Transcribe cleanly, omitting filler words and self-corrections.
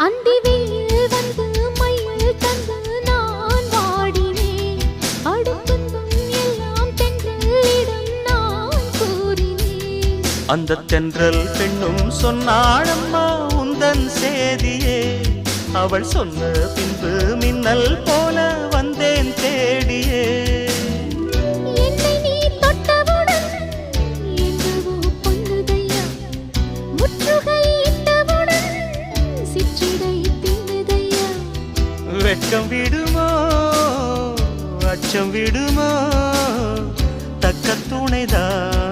அந்தி வெயில் வந்து மயில் தந்து நான் வாடினேன். அடுத்தும் எல்லாம் தென்றலிடம் நான் கூறினேன். அந்த தென்றல் பெண்ணும் சொன்னாளம்மா உந்தன் சேதியே. அவள் சொன்ன பின்பு மின்னல் போல வந்தேன் தேடியே. என்னை நீ தொட்டவுடன் என்னவோ பொன்னுதையா. முற்றுகை இட்டவுடன் சிற்றிடை தின்னுதையா. வெட்கம் விடுமோ அச்சம் விடுமோ தக்க துணைதான்